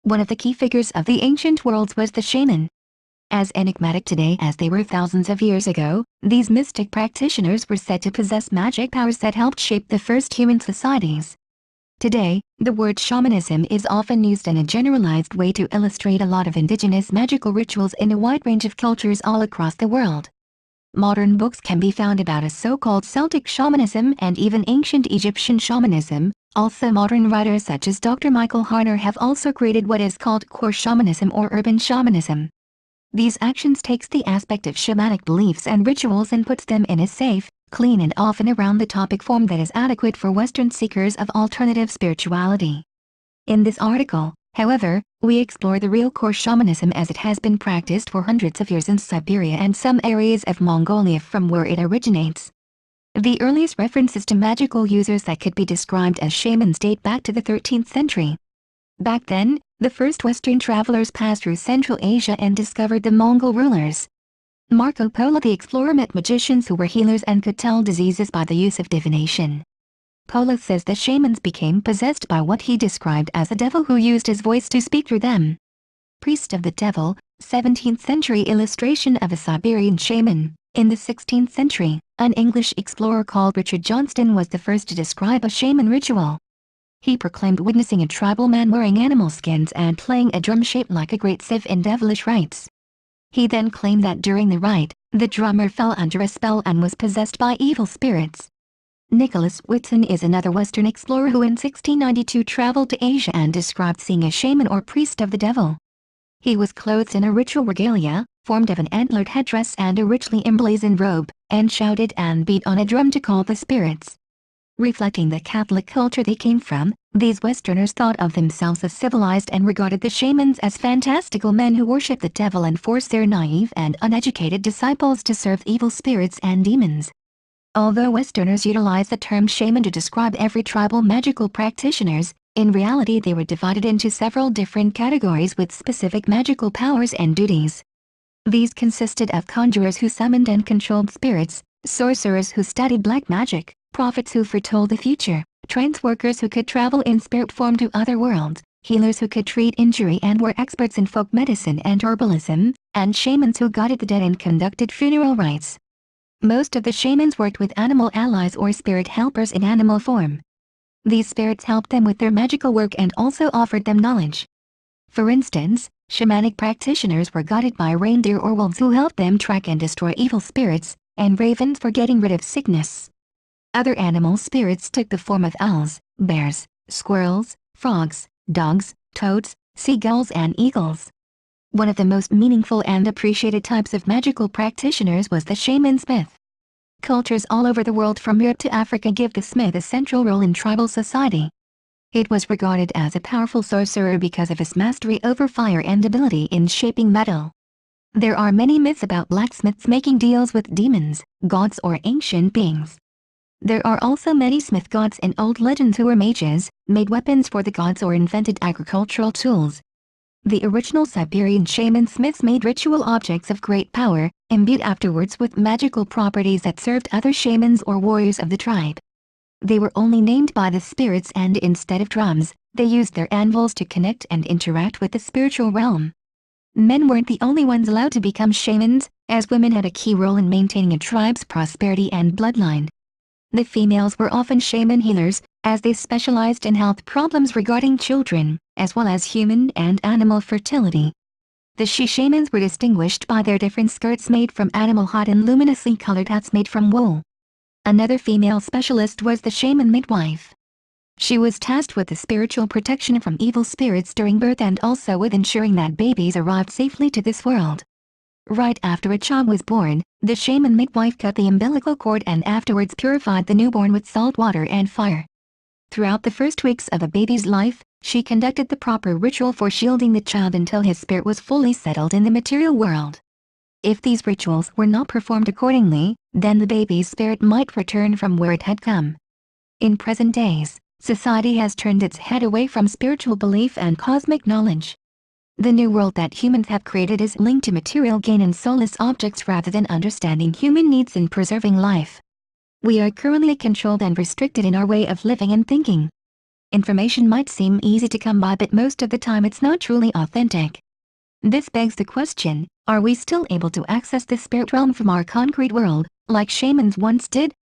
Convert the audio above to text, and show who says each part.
Speaker 1: One of the key figures of the ancient worlds was the shaman. As enigmatic today as they were thousands of years ago, these mystic practitioners were said to possess magic powers that helped shape the first human societies. Today, the word shamanism is often used in a generalized way to illustrate a lot of indigenous magical rituals in a wide range of cultures all across the world. Modern books can be found about a so-called Celtic shamanism and even ancient Egyptian shamanism. Also, modern writers such as Dr. Michael Harner have also created what is called core shamanism or urban shamanism. These actions takes the aspect of shamanic beliefs and rituals and puts them in a safe, clean and often around-the-topic form that is adequate for Western seekers of alternative spirituality. In this article, however, we explore the real core shamanism as it has been practiced for hundreds of years in Siberia and some areas of Mongolia from where it originates. The earliest references to magical users that could be described as shamans date back to the 13th century. Back then, the first Western travelers passed through Central Asia and discovered the Mongol rulers. Marco Polo the explorer met magicians who were healers and could tell diseases by the use of divination. Polo says the shamans became possessed by what he described as a devil who used his voice to speak through them. Priest of the Devil, 17th century illustration of a Siberian shaman. In the 16th century, an English explorer called Richard Johnston was the first to describe a shaman ritual. He proclaimed witnessing a tribal man wearing animal skins and playing a drum shaped like a great sieve in devilish rites. He then claimed that during the rite, the drummer fell under a spell and was possessed by evil spirits. Nicholas Whitson is another Western explorer who in 1692 traveled to Asia and described seeing a shaman or priest of the devil. He was clothed in a ritual regalia, formed of an antlered headdress and a richly emblazoned robe, and shouted and beat on a drum to call the spirits. Reflecting the Catholic culture they came from, these Westerners thought of themselves as civilized and regarded the shamans as fantastical men who worship the devil and force their naive and uneducated disciples to serve evil spirits and demons. Although Westerners utilize the term shaman to describe every tribal magical practitioners, in reality they were divided into several different categories with specific magical powers and duties. These consisted of conjurers who summoned and controlled spirits, sorcerers who studied black magic, prophets who foretold the future, trance workers who could travel in spirit form to other worlds, healers who could treat injury and were experts in folk medicine and herbalism, and shamans who guided the dead and conducted funeral rites. Most of the shamans worked with animal allies or spirit helpers in animal form. These spirits helped them with their magical work and also offered them knowledge. For instance, shamanic practitioners were guided by reindeer or wolves who helped them track and destroy evil spirits, and ravens for getting rid of sickness. Other animal spirits took the form of owls, bears, squirrels, frogs, dogs, toads, seagulls and eagles. One of the most meaningful and appreciated types of magical practitioners was the shaman smith. Cultures all over the world from Europe to Africa give the smith a central role in tribal society. It was regarded as a powerful sorcerer because of his mastery over fire and ability in shaping metal. There are many myths about blacksmiths making deals with demons, gods or ancient beings. There are also many smith gods in old legends who were mages, made weapons for the gods or invented agricultural tools. The original Siberian shaman smiths made ritual objects of great power, imbued afterwards with magical properties that served other shamans or warriors of the tribe. They were only named by the spirits and instead of drums, they used their anvils to connect and interact with the spiritual realm. Men weren't the only ones allowed to become shamans, as women had a key role in maintaining a tribe's prosperity and bloodline. The females were often shaman healers, as they specialized in health problems regarding children, as well as human and animal fertility. The she-shamans were distinguished by their different skirts made from animal hide and luminously colored hats made from wool. Another female specialist was the shaman midwife. She was tasked with the spiritual protection from evil spirits during birth and also with ensuring that babies arrived safely to this world. Right after a child was born, the shaman midwife cut the umbilical cord and afterwards purified the newborn with salt water and fire. Throughout the first weeks of a baby's life, she conducted the proper ritual for shielding the child until his spirit was fully settled in the material world. If these rituals were not performed accordingly, then the baby's spirit might return from where it had come. In present days, society has turned its head away from spiritual belief and cosmic knowledge. The new world that humans have created is linked to material gain and soulless objects rather than understanding human needs and preserving life. We are currently controlled and restricted in our way of living and thinking. Information might seem easy to come by, but most of the time it's not truly authentic. This begs the question, are we still able to access the spirit realm from our concrete world, like shamans once did?